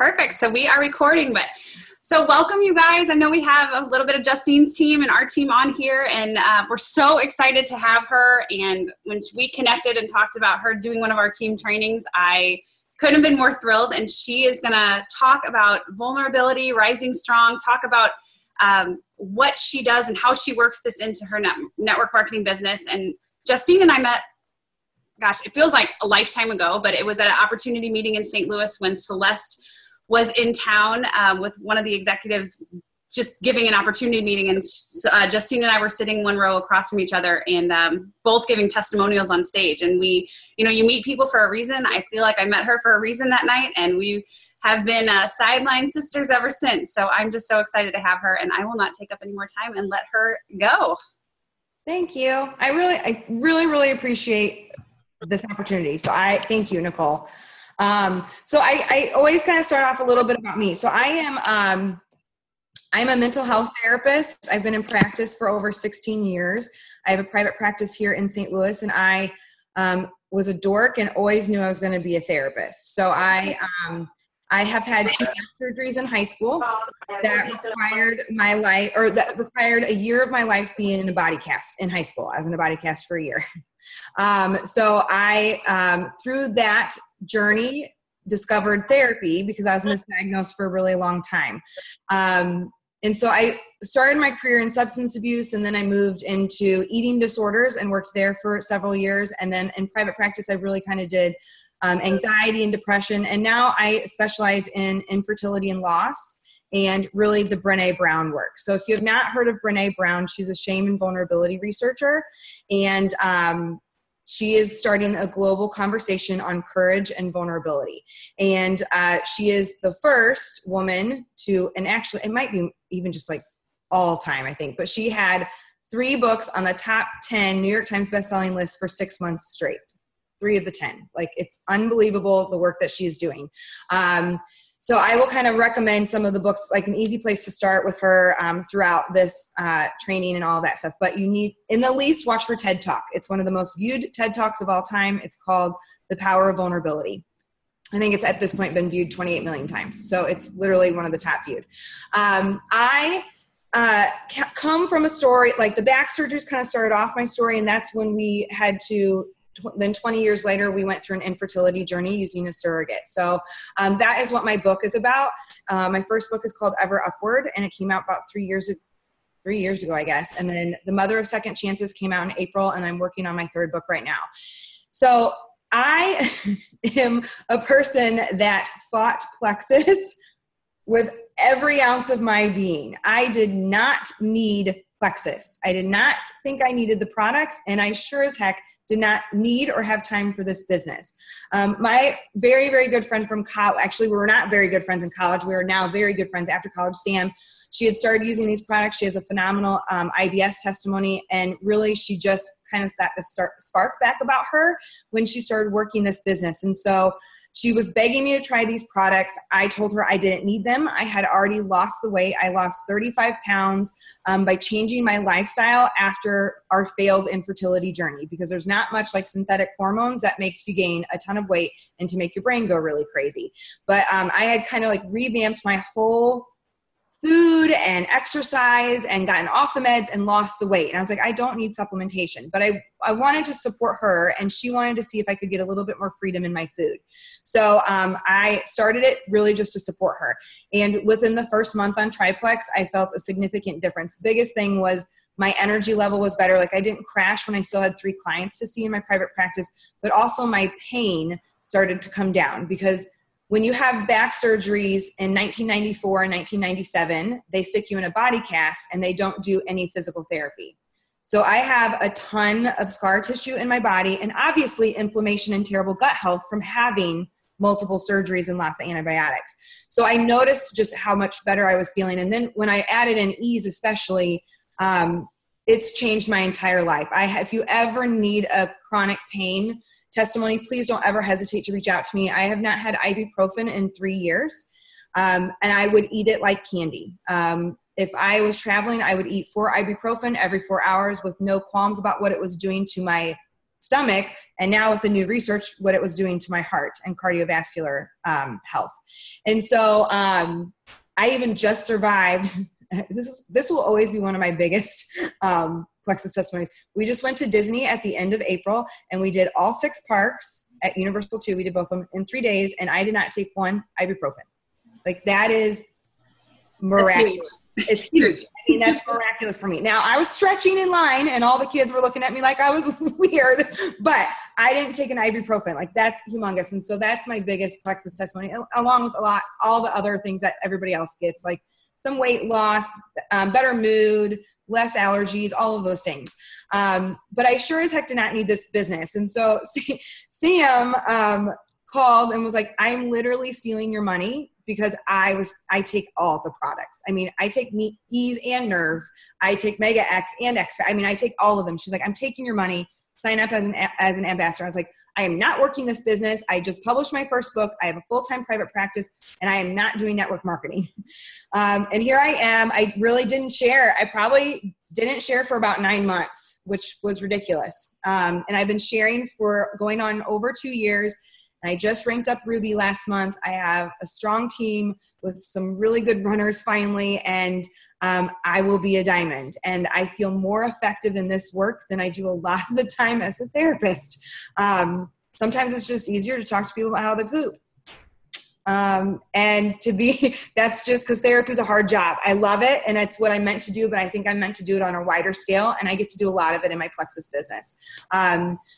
Perfect. So we are recording, but so welcome you guys. I know we have a little bit of Justine's team and our team on here, and we're so excited to have her. And when we connected and talked about her doing one of our team trainings, I couldn't have been more thrilled. And she is going to talk about vulnerability, rising strong, talk about what she does and how she works this into her network marketing business. And Justine and I met, gosh, it feels like a lifetime ago, but it was at an opportunity meeting in St. Louis when Celeste was in town with one of the executives just giving an opportunity meeting. And Justine and I were sitting one row across from each other and both giving testimonials on stage. And we, you know, you meet people for a reason. I feel like I met her for a reason that night, and we have been sideline sisters ever since. So I'm just so excited to have her, and I will not take up any more time and let her go. Thank you. I really appreciate this opportunity. So I thank you, Nicole. So I always kind of start off a little bit about me. So I'm a mental health therapist. I've been in practice for over 16 years. I have a private practice here in St. Louis, and I was a dork and always knew I was going to be a therapist. So I have had 2 back surgeries in high school that required a year of my life being in a body cast in high school. I was in a body cast for a year. So I, through that journey, discovered therapy because I was misdiagnosed for a really long time. And so I started my career in substance abuse, and then I moved into eating disorders and worked there for several years. And then in private practice, I really kind of did anxiety and depression. And now I specialize in infertility and loss and really the Brené Brown work. So if you have not heard of Brené Brown, she's a shame and vulnerability researcher. And she is starting a global conversation on courage and vulnerability. And she is the first woman to, and actually it might be even just like all time, I think, but she had 3 books on the top 10 New York Times bestselling list for 6 months straight. 3 of the 10. Like, it's unbelievable the work that she's doing. So I will kind of recommend some of the books, like an easy place to start with her throughout this training and all that stuff. But you need, in the least, watch her TED Talk. It's one of the most viewed TED Talks of all time. It's called The Power of Vulnerability. I think it's at this point been viewed 28 million times. So it's literally one of the top viewed. I come from a story, like the back surgeries kind of started off my story, and that's when we had to, then 20 years later, we went through an infertility journey using a surrogate. So that is what my book is about. My first book is called Ever Upward, and it came out about 3 years ago, I guess. And then The Mother of Second Chances came out in April, and I'm working on my 3rd book right now. So I am a person that fought plexus with every ounce of my being. I did not need plexus. I did not think I needed the products, and I sure as heck did not need or have time for this business. My very, very good friend from college, actually we were not very good friends in college. We are now very good friends after college. Sam, she had started using these products. She has a phenomenal IBS testimony, and really she just kind of got the spark back about her when she started working this business. And so she was begging me to try these products. I told her I didn't need them. I had already lost the weight. I lost 35 pounds by changing my lifestyle after our failed infertility journey, because there's not much like synthetic hormones that makes you gain a ton of weight and to make your brain go really crazy. But I had kind of like revamped my whole food and exercise and gotten off the meds and lost the weight. And I was like, I don't need supplementation, but I wanted to support her, and she wanted to see if I could get a little bit more freedom in my food. So I started it really just to support her. And within the first month on Triplex, I felt a significant difference. Biggest thing was my energy level was better. Like, I didn't crash when I still had 3 clients to see in my private practice, but also my pain started to come down, because when you have back surgeries in 1994 and 1997, they stick you in a body cast and they don't do any physical therapy. So I have a ton of scar tissue in my body, and obviously inflammation and terrible gut health from having multiple surgeries and lots of antibiotics. So I noticed just how much better I was feeling. And then when I added in ease, especially, it's changed my entire life. If you ever need a chronic pain testimony, please don't ever hesitate to reach out to me. I have not had ibuprofen in 3 years, and I would eat it like candy. If I was traveling, I would eat 4 ibuprofen every 4 hours with no qualms about what it was doing to my stomach, and now with the new research, what it was doing to my heart and cardiovascular health. And so I even just survived. This will always be one of my biggest Plexus testimonies. We just went to Disney at the end of April, and we did all 6 parks at Universal too. We did both of them in 3 days, and I did not take one ibuprofen. Like, that is miraculous. It's huge. I mean, that's miraculous for me. Now, I was stretching in line, and all the kids were looking at me like I was weird, but I didn't take an ibuprofen. Like, that's humongous. And so that's my biggest Plexus testimony, along with all the other things that everybody else gets, like some weight loss, better mood, less allergies, all of those things. But I sure as heck did not need this business. And so Sam called and was like, I'm literally stealing your money because I take all the products. I mean, I take Ease and Nerve. I take Mega X and X. I mean, I take all of them. She's like, I'm taking your money. Sign up as an ambassador. I was like, I am not working this business. I just published my first book. I have a full-time private practice, and I am not doing network marketing. And here I am. I really didn't share. I probably didn't share for about 9 months, which was ridiculous. And I've been sharing for going on over 2 years. And I just ranked up Ruby last month. I have a strong team with some really good runners finally, and I will be a diamond. And I feel more effective in this work than I do a lot of the time as a therapist. Sometimes it's just easier to talk to people about how they poop. That's just because therapy is a hard job. I love it, and it's what I meant to do, but I think I'm meant to do it on a wider scale, and I get to do a lot of it in my Plexus business.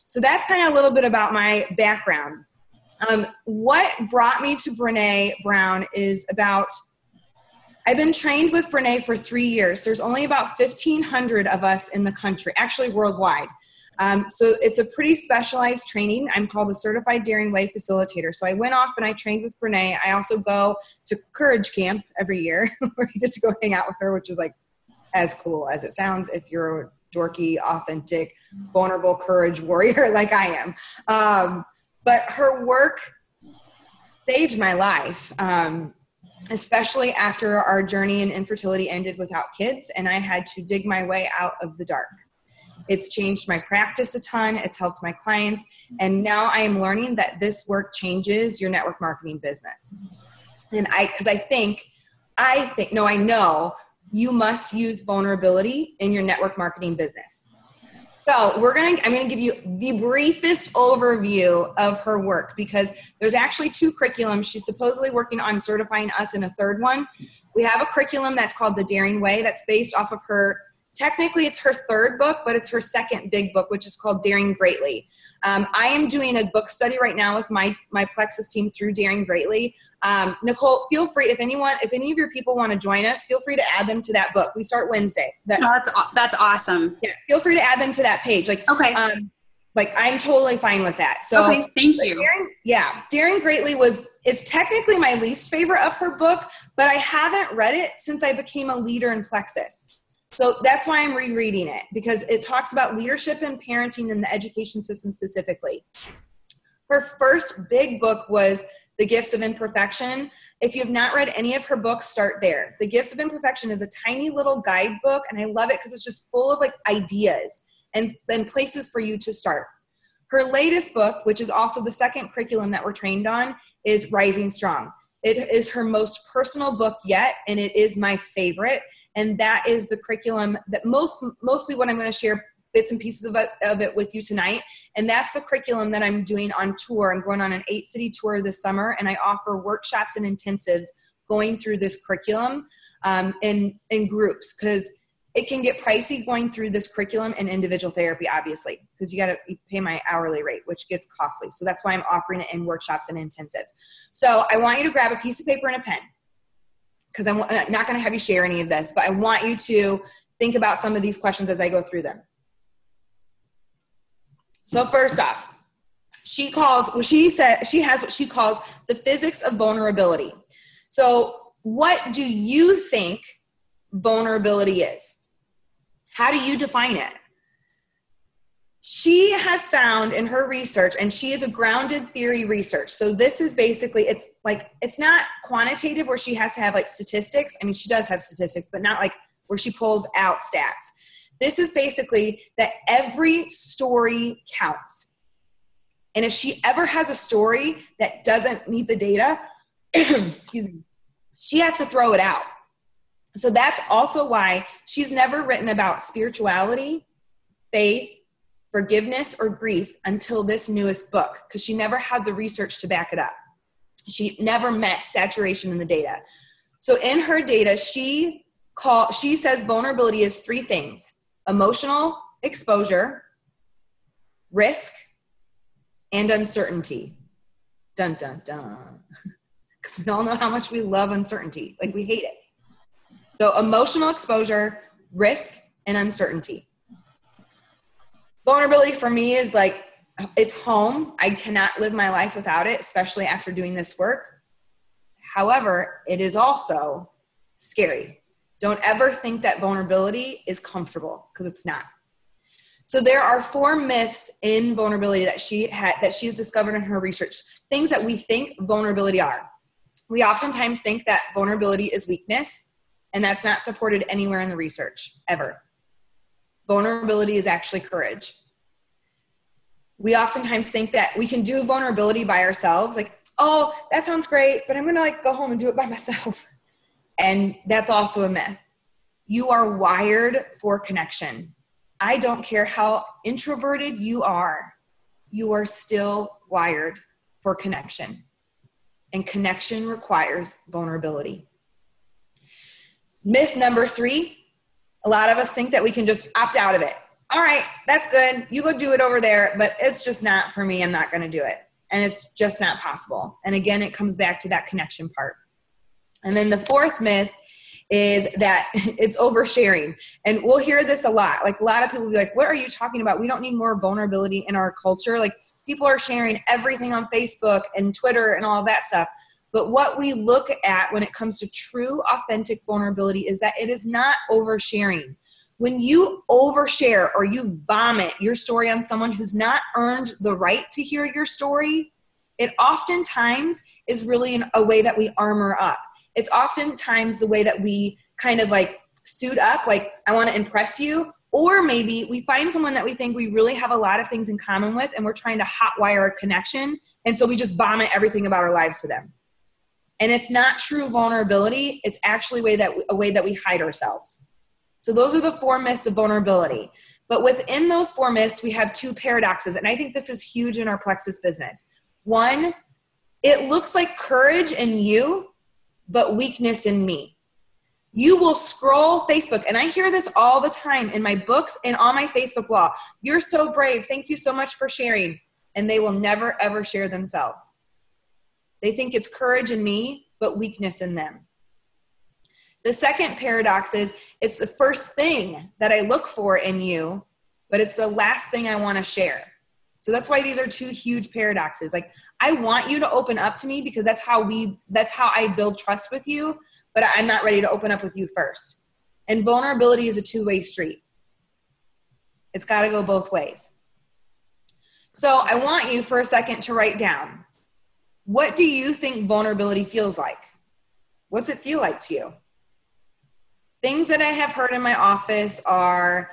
So that's kind of a little bit about my background. What brought me to Brene Brown is I've been trained with Brene for 3 years. There's only about 1,500 of us in the country, actually worldwide. So it's a pretty specialized training. I'm called a Certified Daring Way Facilitator. So I went off and I trained with Brene. I also go to Courage Camp every year where you get to go hang out with her, which is like as cool as it sounds if you're a dorky, authentic, vulnerable courage warrior like I am. But her work saved my life, especially after our journey in infertility ended without kids, and I had to dig my way out of the dark. It's changed my practice a ton. It's helped my clients. And now I am learning that this work changes your network marketing business. And I know you must use vulnerability in your network marketing business. So I'm going to give you the briefest overview of her work because there's actually 2 curriculums. She's supposedly working on certifying us in a 3rd one. We have a curriculum that's called The Daring Way that's based off of technically it's her 3rd book, but it's her 2nd big book, which is called Daring Greatly. I am doing a book study right now with my Plexus team through Daring Greatly. Nicole, feel free, if any of your people want to join us, feel free to add them to that book. We start Wednesday. That's awesome. Yeah, feel free to add them to that page. Okay. I'm totally fine with that. So okay, thank you. Daring Greatly is technically my least favorite of her book, but I haven't read it since I became a leader in Plexus. So that's why I'm rereading it, because it talks about leadership and parenting in the education system specifically. Her first big book was The Gifts of Imperfection. If you have not read any of her books, start there. The Gifts of Imperfection is a tiny little guidebook, and I love it because it's just full of ideas and places for you to start. Her latest book, which is also the 2nd curriculum that we're trained on, is Rising Strong. It is her most personal book yet, and it is my favorite. And that is the curriculum that mostly what I'm going to share bits and pieces of it with you tonight. And that's the curriculum that I'm doing on tour. I'm going on an 8-city tour this summer, and I offer workshops and intensives going through this curriculum in groups, because it can get pricey going through this curriculum in individual therapy, obviously, because you pay my hourly rate, which gets costly. So that's why I'm offering it in workshops and intensives. So I want you to grab a piece of paper and a pen, because I'm not going to have you share any of this, but I want you to think about some of these questions as I go through them. So first off, she has what she calls the physics of vulnerability. So what do you think vulnerability is? How do you define it? She has found in her research, and she is a grounded theory research. So this is basically, it's not quantitative where she has to have statistics. I mean, she does have statistics, but not where she pulls out stats. This is basically that every story counts. And if she ever has a story that doesn't meet the data, excuse me, she has to throw it out. So that's also why she's never written about spirituality, faith, forgiveness, or grief until this newest book, because she never had the research to back it up. She never met saturation in the data. So in her data, she says vulnerability is 3 things: emotional exposure, risk, and uncertainty. Dun, dun, dun. Because we all know how much we love uncertainty. Like, we hate it. So emotional exposure, risk, and uncertainty. Vulnerability for me is like, it's home. I cannot live my life without it, especially after doing this work. However, it is also scary. Don't ever think that vulnerability is comfortable, because it's not. So there are 4 myths in vulnerability that she's discovered in her research, things that we think vulnerability are. We oftentimes think that vulnerability is weakness, and that's not supported anywhere in the research, ever. Vulnerability is actually courage. We oftentimes think that we can do vulnerability by ourselves, like, oh, that sounds great, but I'm going to go home and do it by myself. And that's also a myth. You are wired for connection. I don't care how introverted you are still wired for connection. And connection requires vulnerability. Myth number 3, a lot of us think that we can just opt out of it. All right, that's good. You go do it over there, but it's just not for me. I'm not going to do it. And it's just not possible. And again, it comes back to that connection part. And then the 4th myth is that it's oversharing. And we'll hear this a lot. Like, a lot of people will be like, what are you talking about? We don't need more vulnerability in our culture. Like, people are sharing everything on Facebook and Twitter and all of that stuff. But what we look at when it comes to true, authentic vulnerability is that it is not oversharing. When you overshare or you vomit your story on someone who's not earned the right to hear your story, it oftentimes is really a way that we armor up. It's oftentimes the way that we kind of like suit up, like, I want to impress you. Or maybe we find someone that we think we really have a lot of things in common with, and we're trying to hotwire a connection. And so we just vomit everything about our lives to them. And it's not true vulnerability. It's actually a way that we hide ourselves. So those are the 4 myths of vulnerability. But within those 4 myths, we have 2 paradoxes. And I think this is huge in our Plexus business. 1, it looks like courage in you, but weakness in me. You will scroll Facebook, and I hear this all the time in my books and on my Facebook wall. You're so brave. Thank you so much for sharing. And they will never, ever share themselves. They think it's courage in me, but weakness in them. The second paradox is it's the first thing that I look for in you, but it's the last thing I want to share. So that's why these are 2 huge paradoxes. Like, I want you to open up to me because that's how I build trust with you, but I'm not ready to open up with you first. And vulnerability is a 2-way street. It's got to go both ways. So I want you for a second to write down, what do you think vulnerability feels like? What's it feel like to you? Things that I have heard in my office are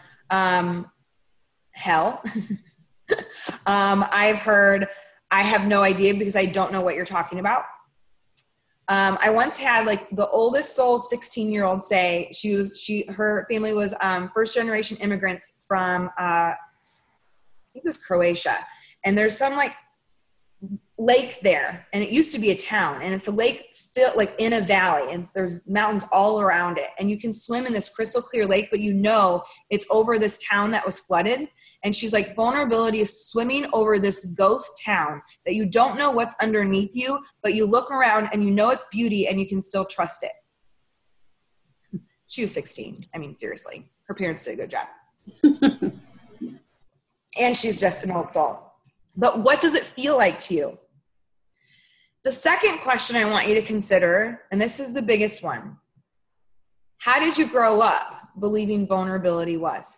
hell. I've heard, I have no idea because I don't know what you're talking about. I once had like the oldest soul 16-year-old say her family was first generation immigrants from I think it was Croatia, and there's some like lake there, and it used to be a town, and it's a lake filled like in a valley, and there's mountains all around it, and you can swim in this crystal clear lake, but you know it's over this town that was flooded. And she's like, vulnerability is swimming over this ghost town that you don't know what's underneath you, but you look around and you know it's beauty and you can still trust it. She was 16. I mean, seriously, her parents did a good job. And she's just an old soul. But what does it feel like to you? The second question I want you to consider, and this is the biggest one, how did you grow up believing vulnerability was?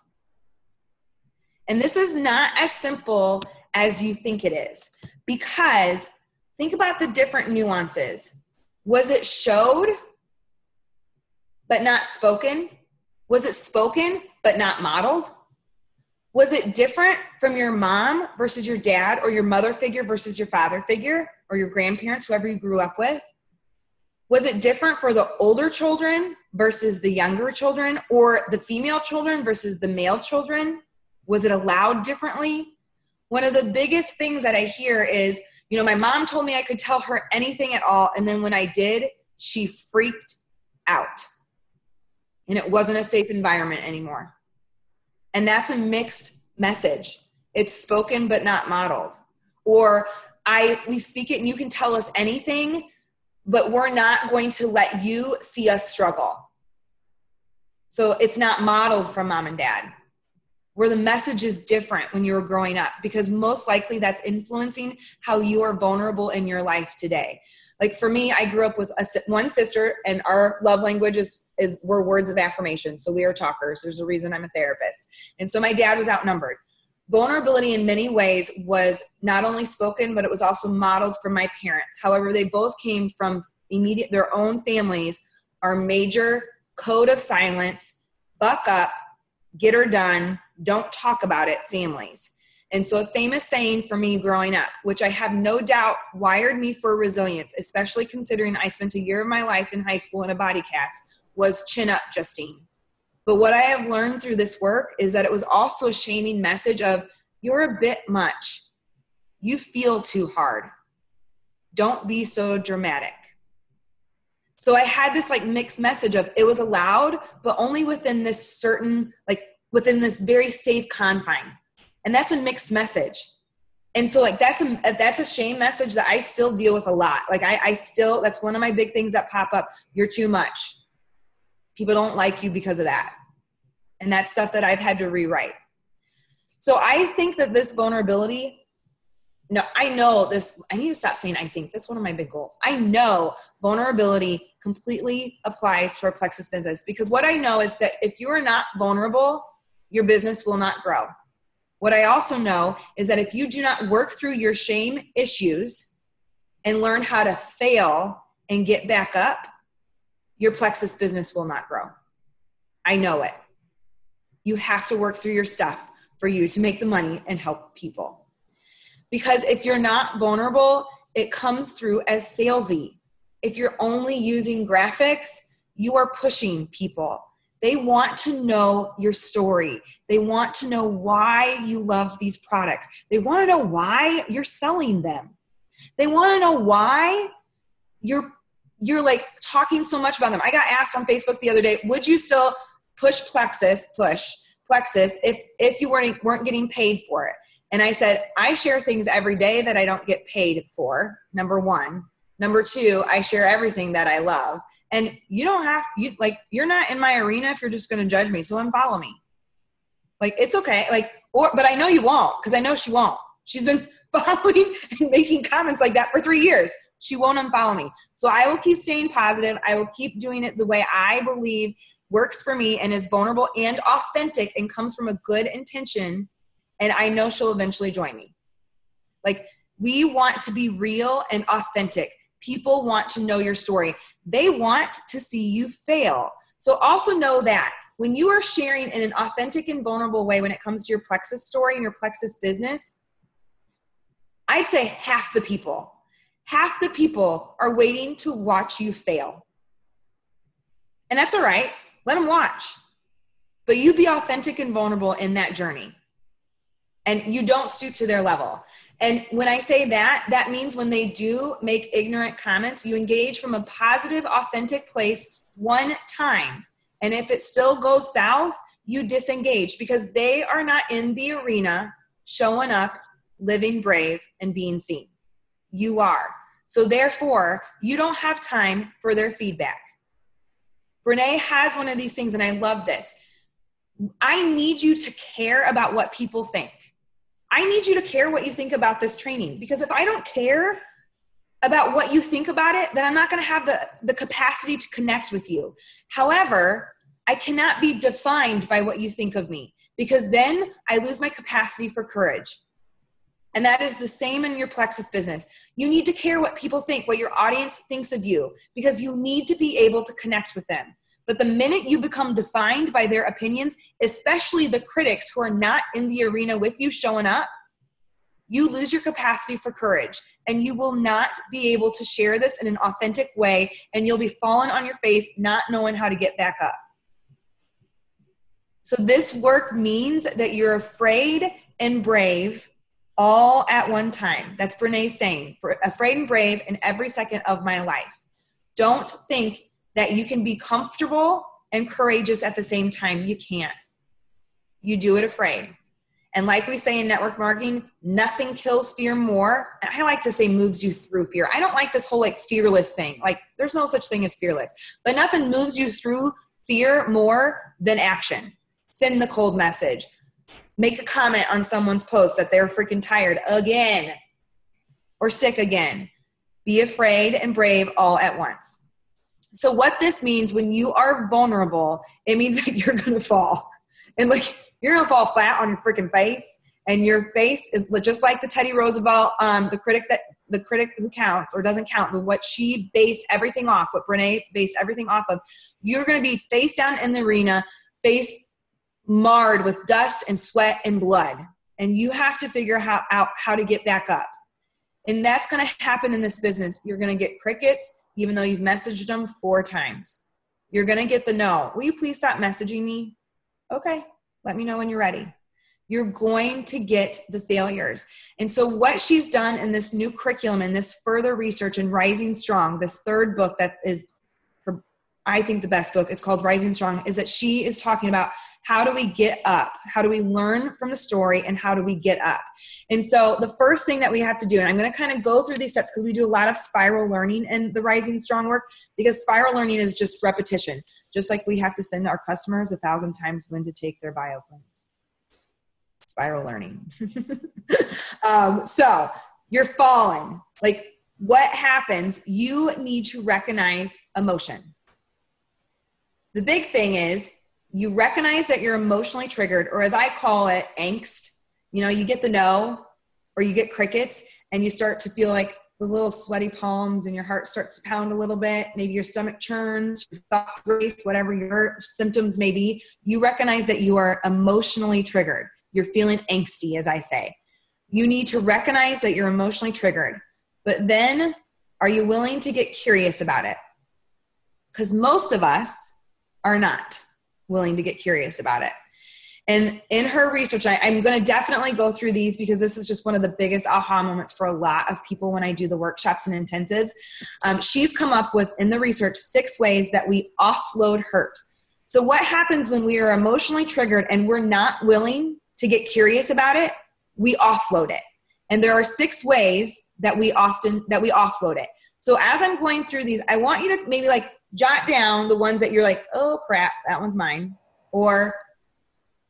And this is not as simple as you think it is, because think about the different nuances. Was it showed but not spoken? Was it spoken but not modeled? Was it different from your mom versus your dad, or your mother figure versus your father figure, or your grandparents, whoever you grew up with? Was it different for the older children versus the younger children, or the female children versus the male children? Was it allowed differently? One of the biggest things that I hear is, you know, my mom told me I could tell her anything at all, and then when I did, she freaked out. And it wasn't a safe environment anymore. And that's a mixed message. It's spoken but not modeled. Or we speak it and you can tell us anything, but we're not going to let you see us struggle. So it's not modeled from mom and dad. Where the message is different when you were growing up, because most likely that's influencing how you are vulnerable in your life today. Like for me, I grew up with one sister, and our love language were words of affirmation. So we are talkers. There's a reason I'm a therapist. And so my dad was outnumbered. Vulnerability in many ways was not only spoken, but it was also modeled from my parents. However, they both came from their own families, our major code of silence, buck up, get her done, don't talk about it families. And so a famous saying for me growing up, which I have no doubt wired me for resilience, especially considering I spent a year of my life in high school in a body cast, was chin up, Justine. But what I have learned through this work is that it was also a shaming message of, you're a bit much. You feel too hard. Don't be so dramatic. So I had this like mixed message of, it was allowed, but only within this certain, like within this very safe confine. And that's a mixed message. And so like, that's a shame message that I still deal with a lot. Like I still, that's one of my big things that pop up. You're too much. People don't like you because of that. And that's stuff that I've had to rewrite. So I think that this vulnerability, I know this, I need to stop saying I think. That's one of my big goals. I know vulnerability completely applies to our Plexus business, because what I know is that if you are not vulnerable, your business will not grow. What I also know is that if you do not work through your shame issues and learn how to fail and get back up, your Plexus business will not grow. I know it. You have to work through your stuff for you to make the money and help people. Because if you're not vulnerable, it comes through as salesy. If you're only using graphics, you are pushing people. They want to know your story. They want to know why you love these products. They want to know why you're selling them. They want to know why you're like talking so much about them. I got asked on Facebook the other day, would you still push Plexus if you weren't getting paid for it? And I said, I share things every day that I don't get paid for, number one. Number two, I share everything that I love. And you're not in my arena if you're just going to judge me. So unfollow me. Like, it's okay. But I know you won't, because I know she won't. She's been following and making comments like that for 3 years. She won't unfollow me. So I will keep staying positive. I will keep doing it the way I believe works for me and is vulnerable and authentic and comes from a good intention. And I know she'll eventually join me. Like, we want to be real and authentic. People want to know your story. They want to see you fail. So also know that when you are sharing in an authentic and vulnerable way when it comes to your Plexus story and your Plexus business, I'd say half the people are waiting to watch you fail. And that's all right. Let them watch. But you be authentic and vulnerable in that journey. And you don't stoop to their level. And when I say that, that means when they do make ignorant comments, you engage from a positive, authentic place one time. And if it still goes south, you disengage, because they are not in the arena showing up, living brave, and being seen. You are. So therefore, you don't have time for their feedback. Brene has one of these things, and I love this. I need you to care about what people think. I need you to care what you think about this training, because if I don't care about what you think about it, then I'm not going to have the capacity to connect with you. However, I cannot be defined by what you think of me, because then I lose my capacity for courage. And that is the same in your Plexus business. You need to care what people think, what your audience thinks of you, because you need to be able to connect with them. But the minute you become defined by their opinions, especially the critics who are not in the arena with you showing up, you lose your capacity for courage, and you will not be able to share this in an authentic way, and you'll be falling on your face, not knowing how to get back up. So this work means that you're afraid and brave all at one time. That's Brené saying, afraid and brave in every second of my life. Don't think that you can be comfortable and courageous at the same time. You can't. You do it afraid. And like we say in network marketing, nothing kills fear more. And I like to say moves you through fear. I don't like this whole like fearless thing. Like there's no such thing as fearless. But nothing moves you through fear more than action. Send the cold message. Make a comment on someone's post that they're freaking tired again or sick again. Be afraid and brave all at once. So what this means when you are vulnerable, it means that you're going to fall. And like you're going to fall flat on your freaking face. And your face is just like the Teddy Roosevelt, the critic who counts or doesn't count, what she based everything off, what Brené based everything off of. You're going to be face down in the arena, face marred with dust and sweat and blood. And you have to figure out how to get back up. And that's going to happen in this business. You're going to get crickets, even though you've messaged them 4 times. You're going to get the no. Will you please stop messaging me? Okay. Let me know when you're ready. You're going to get the failures. And so what she's done in this new curriculum and this further research in Rising Strong, this 3rd book that is, I think, the best book, it's called Rising Strong, is that she is talking about how do we get up? How do we learn from the story, and how do we get up? And so the first thing that we have to do, and I'm going to kind of go through these steps because we do a lot of spiral learning in the Rising Strong work, because spiral learning is just repetition, just like we have to send our customers 1,000 times when to take their bioplanes. Spiral learning. So you're falling. Like what happens? You need to recognize emotion. The big thing is you recognize that you're emotionally triggered, or as I call it, angst. You know, you get the no or you get crickets and you start to feel like the little sweaty palms and your heart starts to pound a little bit. Maybe your stomach churns, your thoughts race, whatever your symptoms may be. You recognize that you are emotionally triggered. You're feeling angsty, as I say. You need to recognize that you're emotionally triggered. But then, are you willing to get curious about it? Because most of us are not willing to get curious about it. And in her research, I'm going to definitely go through these because this is just one of the biggest aha moments for a lot of people when I do the workshops and intensives. She's come up with, in the research, 6 ways that we offload hurt. So what happens when we are emotionally triggered and we're not willing to get curious about it? We offload it. And there are 6 ways that we offload it. So as I'm going through these, I want you to maybe like jot down the ones that you're like, oh crap, that one's mine. Or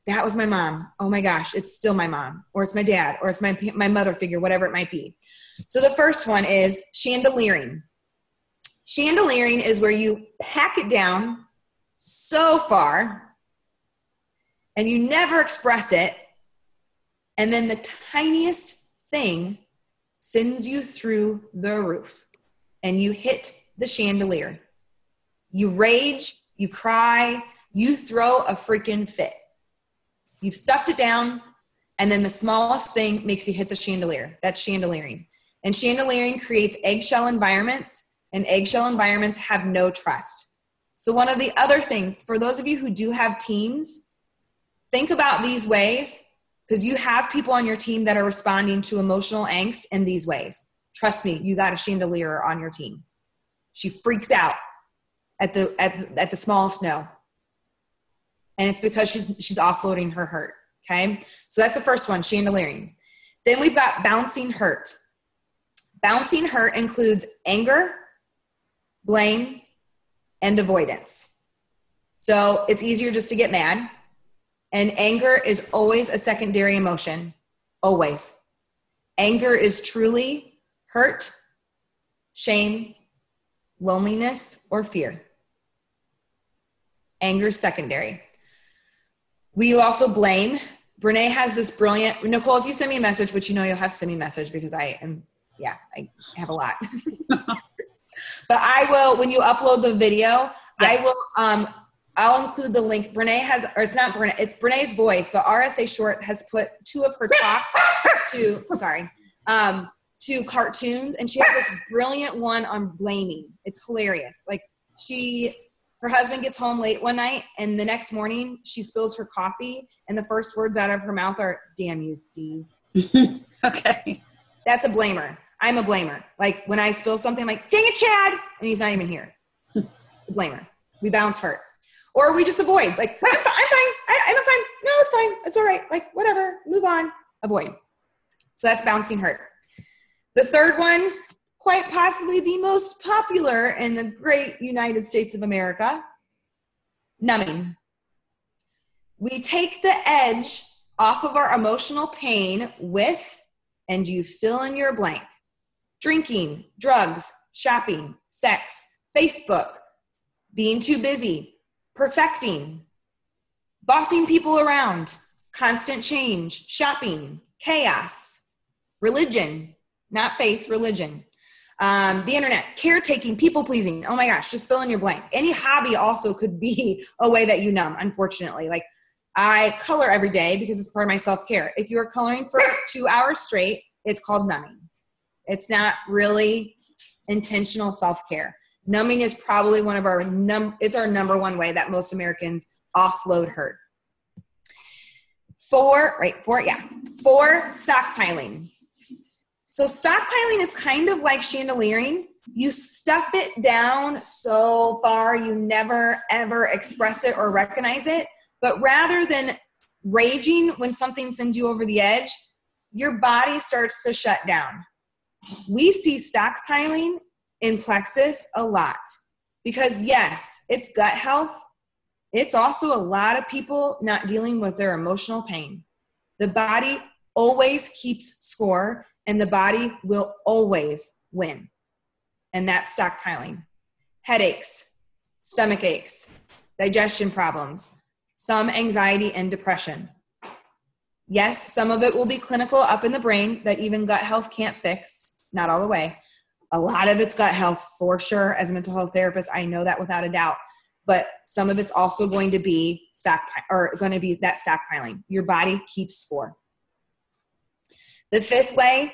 that was my mom. Oh my gosh, it's still my mom. Or it's my dad. Or it's my mother figure, whatever it might be. So the first one is chandeliering. Chandeliering is where you pack it down so far and you never express it. And then the tiniest thing sends you through the roof and you hit the chandelier. You rage, you cry, you throw a freaking fit. You've stuffed it down, and then the smallest thing makes you hit the chandelier. That's chandeliering. And chandeliering creates eggshell environments, and eggshell environments have no trust. So one of the other things, for those of you who do have teams, think about these ways, because you have people on your team that are responding to emotional angst in these ways. Trust me, you got a chandelier on your team. She freaks out at the smallest no. And it's because she's offloading her hurt, okay? So that's the first one, chandeliering. Then we've got bouncing hurt. Bouncing hurt includes anger, blame, and avoidance. So it's easier just to get mad. And anger is always a secondary emotion, always. Anger is truly hurt, shame, loneliness, or fear. Anger is secondary. We also blame. Brené has this brilliant, Nicole, if you send me a message, which you know you'll have to send me a message because I have a lot. But I will, when you upload the video, yes. I will I'll include the link. Brene has, or it's not Brene, it's Brene's Voice, but RSA Short has put 2 of her talks to cartoons. And she has this brilliant one on blaming. It's hilarious. Like her husband gets home late one night, and the next morning she spills her coffee, and the first words out of her mouth are, "Damn you, Steve." Okay. That's a blamer. I'm a blamer. Like when I spill something, I'm like, "Dang it, Chad," and he's not even here. Blamer. We bounce hurt. Or we just avoid. Like, I'm fine. I'm fine. No, it's fine. It's all right. Like, whatever. Move on. Avoid. So that's bouncing hurt. The third one, quite possibly the most popular in the great United States of America, numbing. We take the edge off of our emotional pain with, and you fill in your blank, drinking, drugs, shopping, sex, Facebook, being too busy, perfecting, bossing people around, constant change, shopping, chaos, religion, not faith, religion, the internet, caretaking, people pleasing. Oh my gosh, just fill in your blank. Any hobby also could be a way that you numb, unfortunately. Like I color every day because it's part of my self-care. If you're coloring for 2 hours straight, it's called numbing. It's not really intentional self-care. Numbing is probably one of our it's our number one way that most Americans offload hurt. 4, stockpiling. So stockpiling is kind of like chandeliering. You stuff it down so far you never ever express it or recognize it. But rather than raging when something sends you over the edge, your body starts to shut down. We see stockpiling in plexus a lot because yes, it's gut health. It's also a lot of people not dealing with their emotional pain. The body always keeps score and the body will always win. And that's stockpiling. Headaches, stomach aches, digestion problems, some anxiety and depression. Yes, some of it will be clinical up in the brain that even gut health can't fix, not all the way. A lot of it's gut health for sure. As a mental health therapist, I know that without a doubt. But some of it's also going to be that stockpiling. Your body keeps score. The 5th way,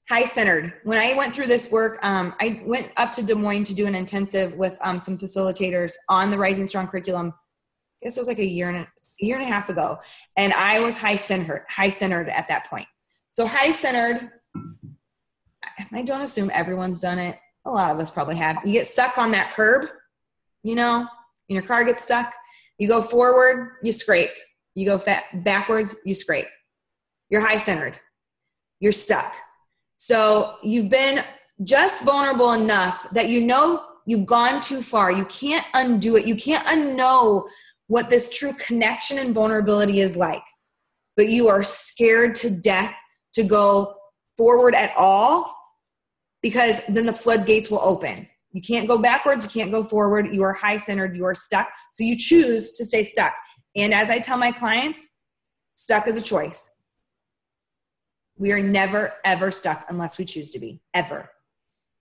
high-centered. When I went through this work, I went up to Des Moines to do an intensive with some facilitators on the Rising Strong curriculum. I guess it was like a year and a half ago. And I was high-centered at that point. So high-centered, I don't assume everyone's done it. A lot of us probably have. You get stuck on that curb, and your car gets stuck. You go forward, you scrape. You go backwards, you scrape. You're high-centered. You're stuck. So you've been just vulnerable enough that you've gone too far. You can't undo it. You can't unknow what this true connection and vulnerability is like. But you are scared to death to go forward at all because then the floodgates will open. You can't go backwards. You can't go forward. You are high-centered. You are stuck. So you choose to stay stuck. And as I tell my clients, stuck is a choice. We are never, ever stuck unless we choose to be, ever.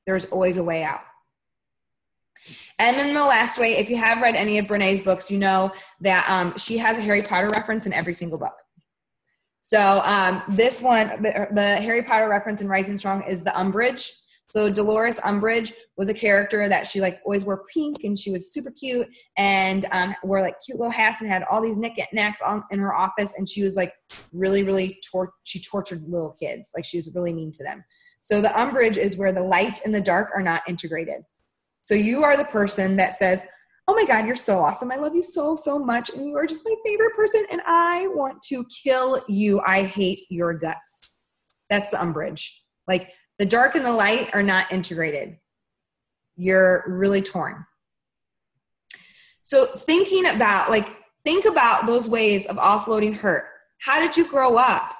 There's always a way out. And then the last way, if you have read any of Brene's books, you know that she has a Harry Potter reference in every single book. So this one, the Harry Potter reference in Rising Strong is the Umbridge. So Dolores Umbridge was a character that she always wore pink and she was super cute and wore cute little hats and had all these knickknacks in her office. And she was really, she tortured little kids. She was really mean to them. So the Umbridge is where the light and the dark are not integrated. So you are the person that says, oh my God, you're so awesome. I love you so, so much. And you are just my favorite person. And I want to kill you. I hate your guts. That's the Umbridge. The dark and the light are not integrated. You're really torn. So think about those ways of offloading hurt. How did you grow up?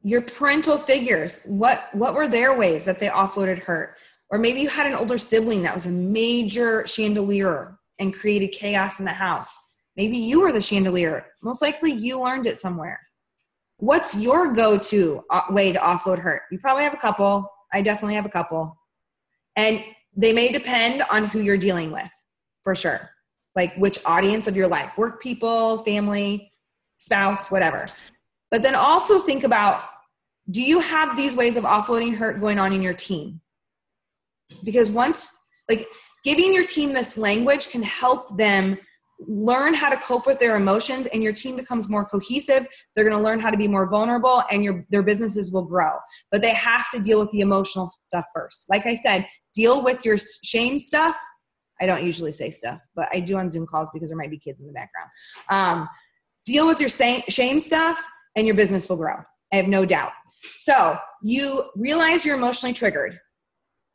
Your parental figures, what were their ways that they offloaded hurt? Or maybe you had an older sibling that was a major chandelier and created chaos in the house. Maybe you were the chandelier. Most likely you learned it somewhere. What's your go-to way to offload hurt? You probably have a couple. I definitely have a couple. And they may depend on who you're dealing with, for sure. like which audience of your life, work people, family, spouse, whatever. But then also think about, do you have these ways of offloading hurt going on in your team? Because once, like, giving your team this language can help them learn how to cope with their emotions, and your team becomes more cohesive. They're going to learn how to be more vulnerable, and their businesses will grow. But they have to deal with the emotional stuff first. Like I said, deal with your shame stuff. I don't usually say stuff, but I do on Zoom calls because there might be kids in the background. Deal with your shame stuff, and your business will grow. I have no doubt. So you realize you're emotionally triggered.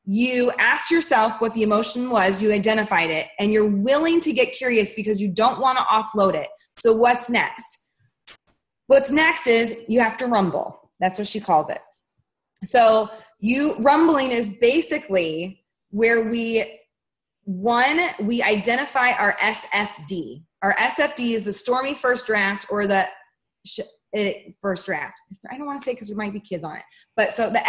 You asked yourself what the emotion was, you identified it, and you're willing to get curious because you don't want to offload it. So what's next? What's next is you have to rumble. That's what she calls it. So rumbling is basically where we identify our SFD. Our SFD is the stormy first draft, or the first draft. I don't want to say because there might be kids on it. But so the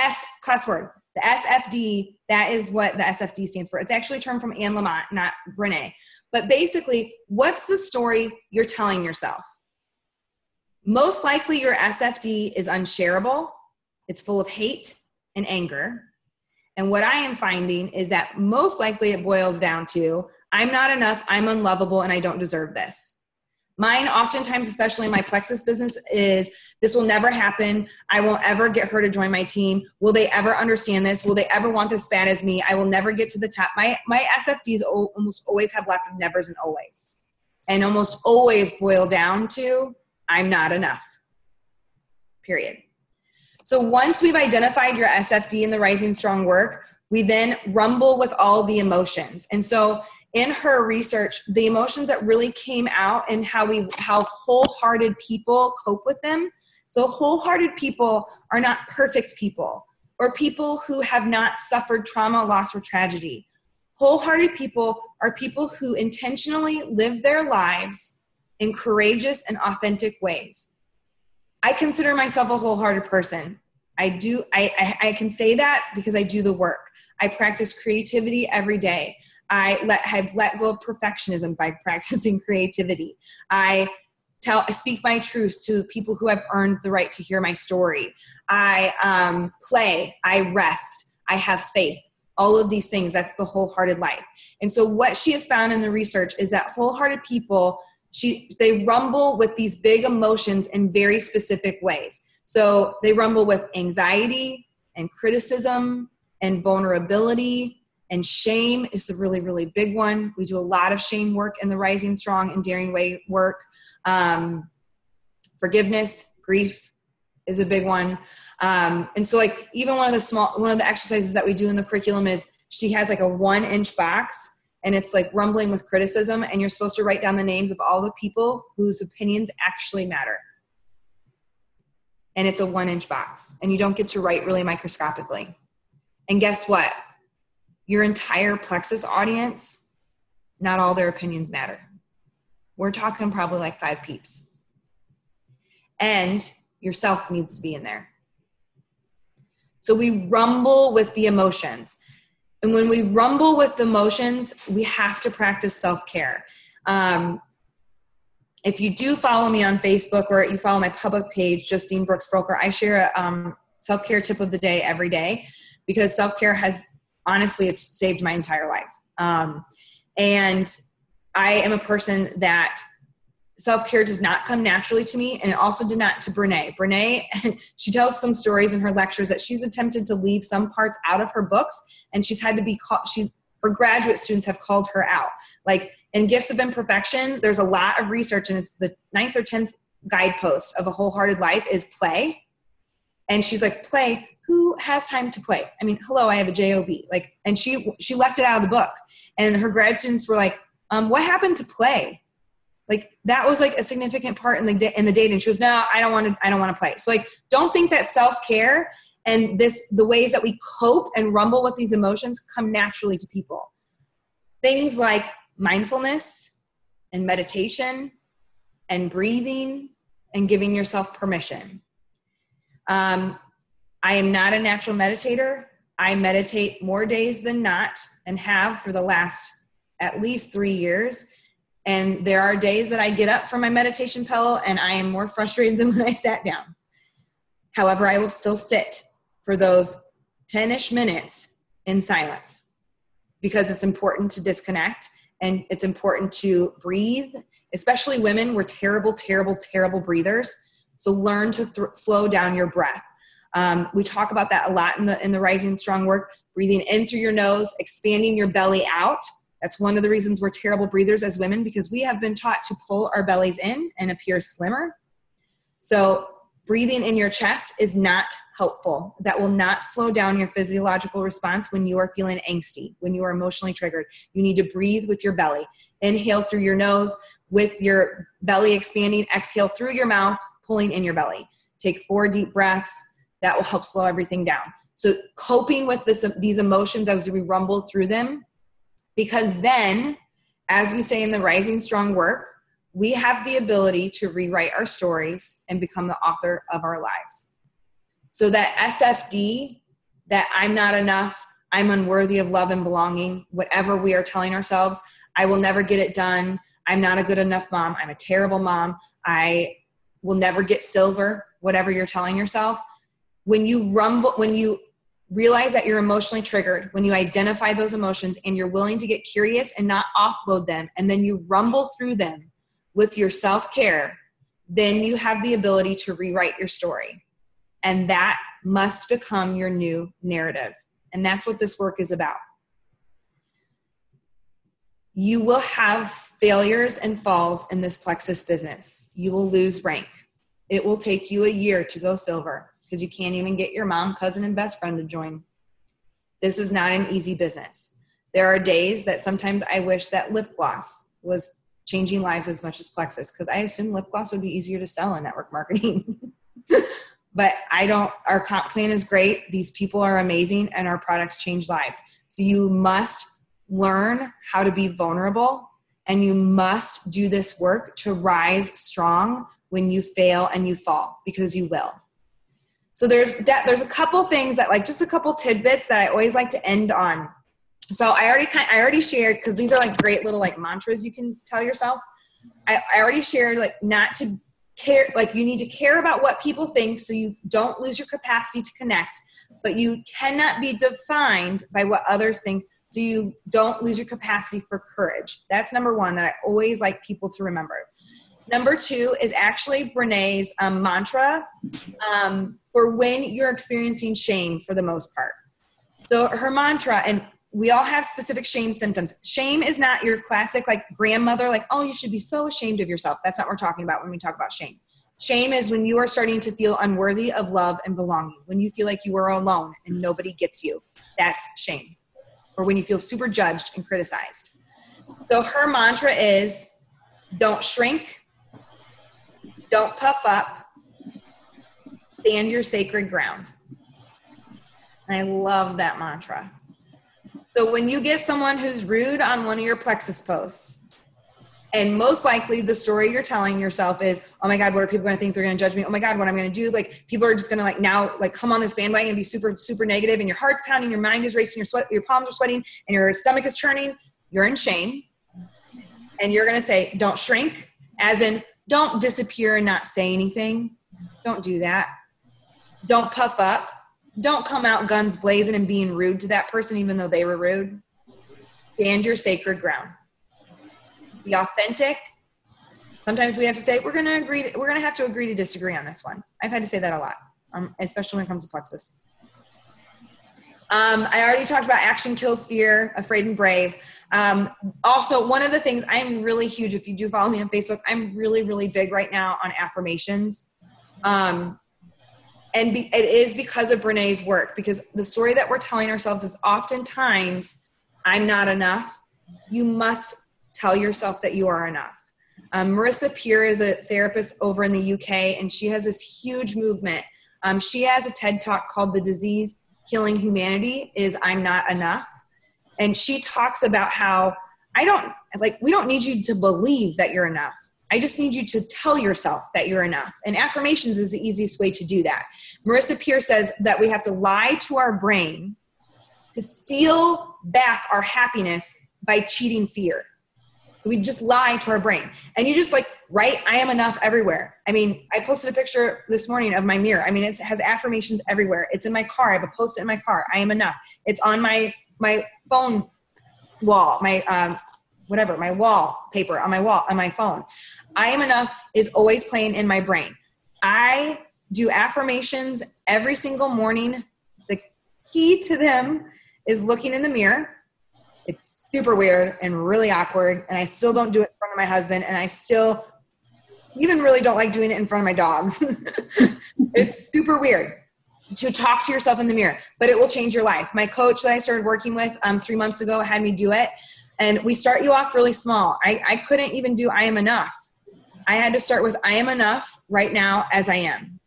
cuss word. The SFD, that is what the SFD stands for. It's actually a term from Anne Lamott, not Brene. But basically, what's the story you're telling yourself? Most likely your SFD is unshareable. It's full of hate and anger. And what I am finding is that most likely it boils down to, I'm not enough, I'm unlovable, and I don't deserve this. Mine, oftentimes, especially in my Plexus business, is this will never happen. I won't ever get her to join my team. Will they ever understand this? Will they ever want this bad as me? I will never get to the top. My SFDs almost always have lots of nevers and always. And almost always boil down to, I'm not enough. Period. So once we've identified your SFD in the Rising Strong work, we then rumble with all the emotions. And so in her research, the emotions that really came out and how wholehearted people cope with them. So wholehearted people are not perfect people, or people who have not suffered trauma, loss, or tragedy. Wholehearted people are people who intentionally live their lives in courageous and authentic ways. I consider myself a wholehearted person. I can say that because I do the work. I practice creativity every day. I've let go of perfectionism by practicing creativity. I speak my truth to people who have earned the right to hear my story. I play, I rest, I have faith. All of these things, that's the wholehearted life. And so what she has found in the research is that wholehearted people, they rumble with these big emotions in very specific ways. So they rumble with anxiety and criticism and vulnerability. And shame is the really, really big one. We do a lot of shame work in the Rising Strong and Daring Way work. Forgiveness, grief is a big one. And so like even one of the exercises that we do in the curriculum is she has like a 1-inch box, and it's like rumbling with criticism. And you're supposed to write down the names of all the people whose opinions actually matter. And it's a 1-inch box, and you don't get to write really microscopically. And guess what? Your entire Plexus audience, not all their opinions matter. We're talking probably like 5 peeps. And yourself needs to be in there. So we rumble with the emotions. And when we rumble with the emotions, we have to practice self-care. If you do follow me on Facebook, or you follow my public page, Justine Brooks Froelker, I share a self-care tip of the day every day, because self-care has, honestly, it's saved my entire life. And I am a person that self-care does not come naturally to me, and it also did not to Brene. Brene, she tells some stories in her lectures that she's attempted to leave some parts out of her books, and she's had to be called, her graduate students have called her out. Like in Gifts of Imperfection, there's a lot of research, and it's the 9th or 10th guidepost of a wholehearted life is play. And she's like, play? Who has time to play? I mean, hello, I have a job. Like, and she left it out of the book. And her grad students were like, what happened to play? Like that was like a significant part in the data. And she goes, no, I don't want to play. So like, don't think that self-care and the ways that we cope and rumble with these emotions come naturally to people. Things like mindfulness and meditation and breathing and giving yourself permission. I am not a natural meditator. I meditate more days than not, and have for the last at least 3 years. And there are days that I get up from my meditation pillow and I am more frustrated than when I sat down. However, I will still sit for those 10-ish minutes in silence because it's important to disconnect and it's important to breathe. Especially women, we're terrible, terrible, terrible breathers. So learn to slow down your breath. We talk about that a lot in the Rising Strong work, breathing in through your nose, expanding your belly out. That's one of the reasons we're terrible breathers as women, because we have been taught to pull our bellies in and appear slimmer. So breathing in your chest is not helpful. That will not slow down your physiological response when you are feeling angsty, when you are emotionally triggered. You need to breathe with your belly. Inhale through your nose with your belly expanding. Exhale through your mouth, pulling in your belly. Take 4 deep breaths. That will help slow everything down. So coping with these emotions as we rumble through them, because then, as we say in the Rising Strong work, we have the ability to rewrite our stories and become the author of our lives. So that SFD, that I'm not enough, I'm unworthy of love and belonging, whatever we are telling ourselves, I will never get it done, I'm not a good enough mom, I'm a terrible mom, I will never get silver, whatever you're telling yourself. When you realize that you're emotionally triggered, when you identify those emotions and you're willing to get curious and not offload them, and then you rumble through them with your self-care, then you have the ability to rewrite your story. And that must become your new narrative. And that's what this work is about. You will have failures and falls in this plexus business. You will lose rank. It will take you a year to go silver because you can't even get your mom, cousin, and best friend to join. This is not an easy business. There are days that sometimes I wish that lip gloss was changing lives as much as plexus, because I assume lip gloss would be easier to sell in network marketing. But our comp plan is great. These people are amazing and our products change lives. So you must learn how to be vulnerable, and you must do this work to rise strong when you fail and you fall, because you will. So there's a couple things that, like, just a couple tidbits that I always like to end on. So I already shared, because these are like great little like mantras you can tell yourself. I already shared, like, not to care, like, you need to care about what people think so you don't lose your capacity to connect, but you cannot be defined by what others think so you don't lose your capacity for courage. That's number one that I always like people to remember. Number 2 is actually Brené's mantra for when you're experiencing shame for the most part. So her mantra, and we all have specific shame symptoms. Shame is not your classic like grandmother, like, oh, you should be so ashamed of yourself. That's not what we're talking about when we talk about shame. Shame is when you are starting to feel unworthy of love and belonging, when you feel like you are alone and nobody gets you. That's shame. Or when you feel super judged and criticized. So her mantra is, don't shrink, don't puff up, stand your sacred ground. And I love that mantra. So when you get someone who's rude on one of your plexus posts, and most likely the story you're telling yourself is, oh my God, what are people going to think? They're going to judge me. Oh my God, what I'm going to do? Like, people are just going to like now like come on this bandwagon and be super, super negative, and your heart's pounding, your mind is racing, your palms are sweating, and your stomach is churning. You're in shame. And you're going to say, don't shrink, as in don't disappear and not say anything. Don't do that. Don't puff up. Don't come out guns blazing and being rude to that person, even though they were rude. Stand your sacred ground. Be authentic. Sometimes we have to say, we're going to have to agree to disagree on this one. I've had to say that a lot, especially when it comes to plexus. I already talked about action kills fear, afraid and brave. Also, one of the things, I'm really huge, if you do follow me on Facebook, I'm really, really big right now on affirmations. It is because of Brené's work, because the story that we're telling ourselves is oftentimes, I'm not enough. You must tell yourself that you are enough. Marissa Peer is a therapist over in the UK, and she has this huge movement. She has a TED Talk called The Disease Killing Humanity is I'm Not Enough. And she talks about how we don't need you to believe that you're enough. I just need you to tell yourself that you're enough. And affirmations is the easiest way to do that. Marissa Peer says that we have to lie to our brain to steal back our happiness by cheating fear. So we just lie to our brain. And you just like write, I am enough everywhere. I mean, I posted a picture this morning of my mirror. I mean, it has affirmations everywhere. It's in my car. I have a post-it in my car. I am enough. It's on my phone wall, my wallpaper on my wall, on my phone. I am enough is always playing in my brain. I do affirmations every single morning. The key to them is looking in the mirror. It's super weird and really awkward. And I still don't do it in front of my husband. And I still even really don't like doing it in front of my dogs. It's super weird to talk to yourself in the mirror, but it will change your life. My coach that I started working with 3 months ago had me do it. And we start you off really small. I couldn't even do I am enough. I had to start with I am enough right now as I am.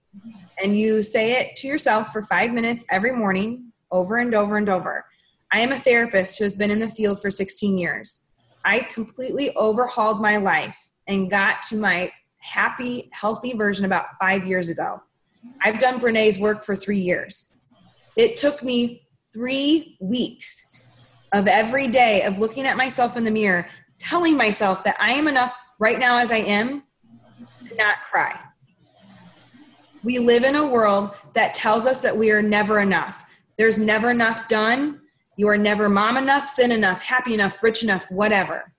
And you say it to yourself for 5 minutes every morning, over and over and over. I am a therapist who has been in the field for 16 years. I completely overhauled my life and got to my happy, healthy version about 5 years ago. I've done Brené's work for 3 years. It took me 3 weeks of every day of looking at myself in the mirror, telling myself that I am enough right now as I am to not cry. We live in a world that tells us that we are never enough. There's never enough done. You are never mom enough, thin enough, happy enough, rich enough, whatever.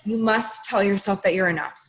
You must tell yourself that you're enough.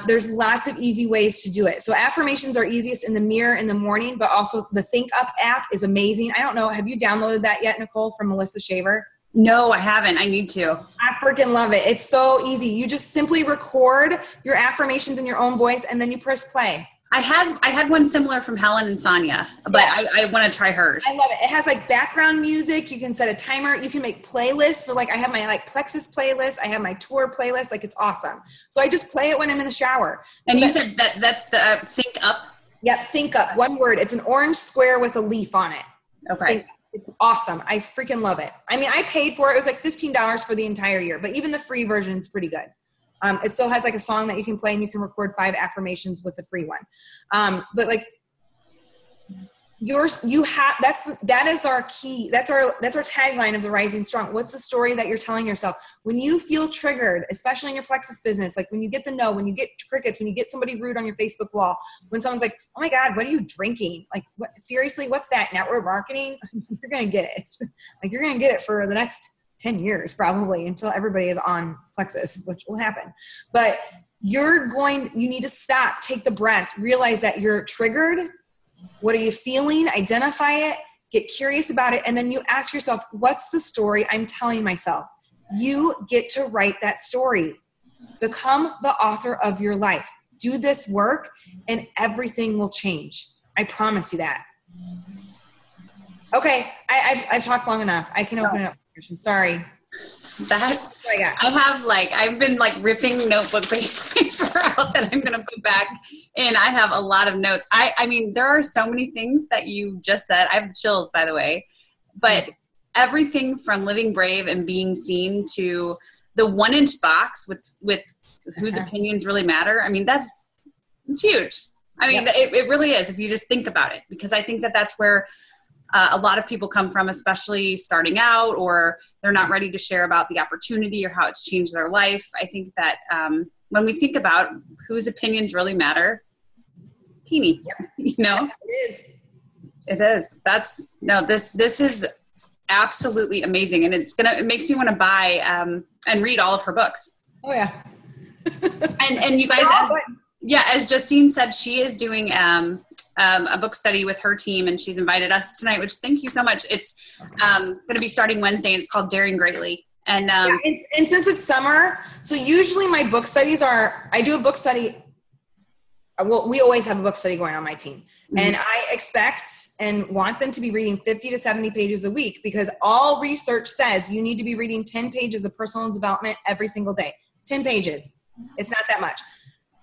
There's lots of easy ways to do it. So affirmations are easiest in the mirror in the morning, but also the Think Up app is amazing. I don't know. Have you downloaded that yet, Nicole, from Melissa Shaver? No, I haven't. I need to. I freaking love it. It's so easy. You just simply record your affirmations in your own voice and then you press play. I had one similar from Helen and Sonia, but yes. I want to try hers. I love it. It has like background music. You can set a timer. You can make playlists. So like I have my like Plexus playlist. I have my tour playlist. Like it's awesome. So I just play it when I'm in the shower. And so you said that's the Think Up? Yep. Think Up. One word. It's an orange square with a leaf on it. Okay. It's awesome. I freaking love it. I mean, I paid for it. It was like $15 for the entire year, but even the free version is pretty good. It still has like a song that you can play and you can record 5 affirmations with the free one. But like that is our key. That's our tagline of the Rising Strong. What's the story that you're telling yourself? When you feel triggered, especially in your Plexus business, like when you get the no, when you get crickets, when you get somebody rude on your Facebook wall, when someone's like, oh my God, what are you drinking? Like, seriously, what's that? Network marketing? You're going to get it. Like you're going to get it for the next 10 years probably until everybody is on Plexus, which will happen. But you need to stop, take the breath, realize that you're triggered. What are you feeling? Identify it, get curious about it. And then you ask yourself, what's the story I'm telling myself? You get to write that story. Become the author of your life. Do this work and everything will change. I promise you that. Okay. I've talked long enough. I can open it up. Sorry. I've been like ripping notebook paper out that I'm going to put back in. I have a lot of notes. I mean, there are so many things that you just said. I have chills, by the way, but everything from living brave and being seen to the 1-inch box with whose opinions really matter. I mean, it's huge. I mean, it really is if you just think about it, because I think that that's where a lot of people come from, especially starting out, or they're not ready to share about the opportunity or how it's changed their life. I think that when we think about whose opinions really matter, teeny, you know, it is. This is absolutely amazing. And it makes me want to buy and read all of her books. Oh yeah. and you guys, as Justine said, she is doing a book study with her team, and she's invited us tonight, which thank you so much. It's going to be starting Wednesday, and it's called Daring Greatly. And and since it's summer, so usually my book studies I do a book study. Well, we always have a book study going on my team, and I expect and want them to be reading 50 to 70 pages a week, because all research says you need to be reading 10 pages of personal development every single day. 10 pages. It's not that much.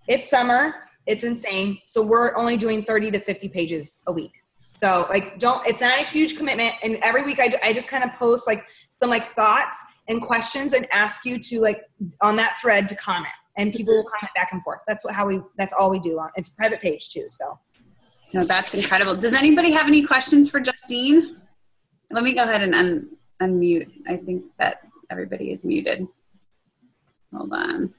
It's summer. It's insane. So we're only doing 30 to 50 pages a week. So it's not a huge commitment. And every week I just kind of post like some like thoughts and questions and ask you to like on that thread to comment, and people will comment back and forth. That's all we do it's a private page too. So. No, that's incredible. Does anybody have any questions for Justine? Let me go ahead and unmute. I think that everybody is muted. Hold on.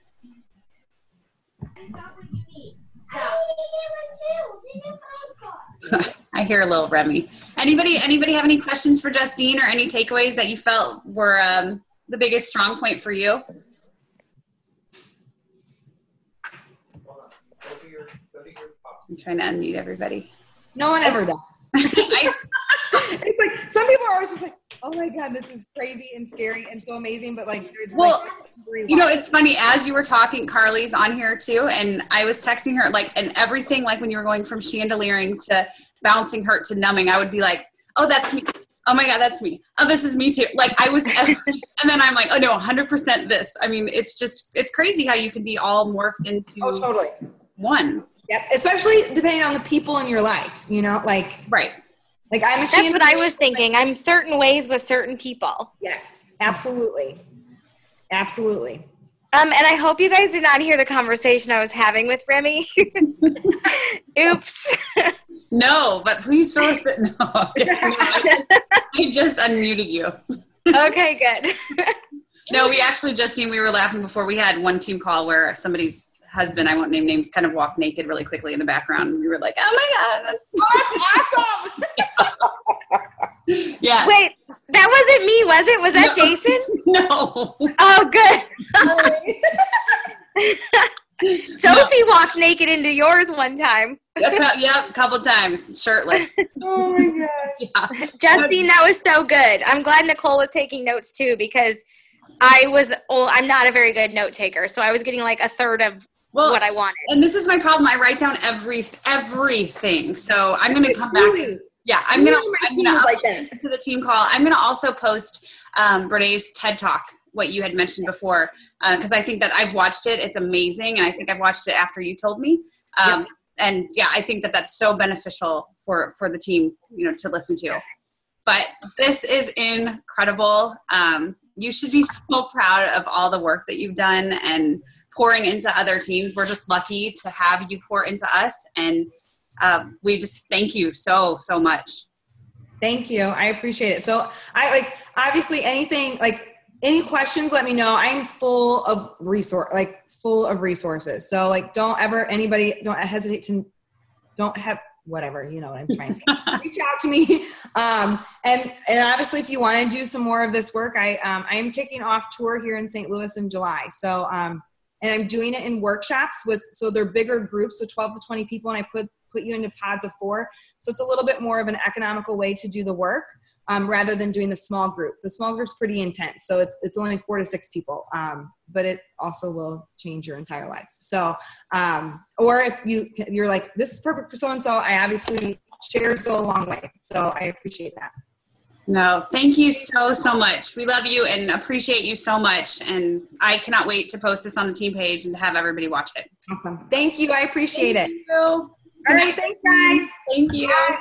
I hear a little Remy. Anybody have any questions for Justine or any takeaways that you felt were the biggest strong point for you? I'm trying to unmute everybody. No one ever does. It's like some people are always just like, oh my God, this is crazy and scary and so amazing, but like, well, you know, it's funny, as you were talking, Carly's on here too, and I was texting her, like, and everything, like when you were going from chandeliering to bouncing hurt to numbing, I would be like, oh, that's me. Oh my God, that's me. Oh, this is me too. Like I was, and then I'm like, oh no, 100% this. I mean, it's crazy how you can be all morphed into totally one. Yep. Especially depending on the people in your life, you know, like, right. Like that's what I was thinking. I'm certain ways with certain people. Yes, absolutely. Absolutely. And I hope you guys did not hear the conversation I was having with Remy. Oops. No, but please fill us in. No, I just unmuted you. Okay, good. No, we actually, Justine, we were laughing before. We had one team call where somebody's husband, I won't name names, kind of walked naked really quickly in the background. And we were like, oh my God. That's awesome. Yeah. Wait, that wasn't me, was it? Was that Jason? No. Oh, good. Sophie walked naked into yours one time. Yep, a couple times, shirtless. Oh my gosh. Yeah. Justine, that was so good. I'm glad Nicole was taking notes too, because I'm not a very good note taker, so I was getting like a third of what I wanted. And this is my problem. I write down everything. So I'm going to come back. I'm going to to the team call. I'm going to also post Brené's TED Talk, what you had mentioned before, because I think that I've watched it. It's amazing. And I think I've watched it after you told me. And I think that that's so beneficial for the team, you know, to listen to. But this is incredible. You should be so proud of all the work that you've done and pouring into other teams. We're just lucky to have you pour into us. And we just thank you so much. Thank you. I appreciate it. So obviously any questions, let me know. I'm full of resources. So don't hesitate to, whatever, you know what I'm trying to say. Reach out to me. And obviously if you want to do some more of this work, I am kicking off tour here in St. Louis in July. So, and I'm doing it in workshops so they're bigger groups, so 12 to 20 people, and I put you into pods of 4. So it's a little bit more of an economical way to do the work, rather than doing the small group. The small group's pretty intense. So it's only 4 to 6 people. But it also will change your entire life. So, or if you're like, this is perfect for so-and-so, shares go a long way. So I appreciate that. No, thank you so much. We love you and appreciate you so much. And I cannot wait to post this on the team page and to have everybody watch it. Awesome. Thank you. I appreciate it. All right. Thanks, guys. Thank you. Bye.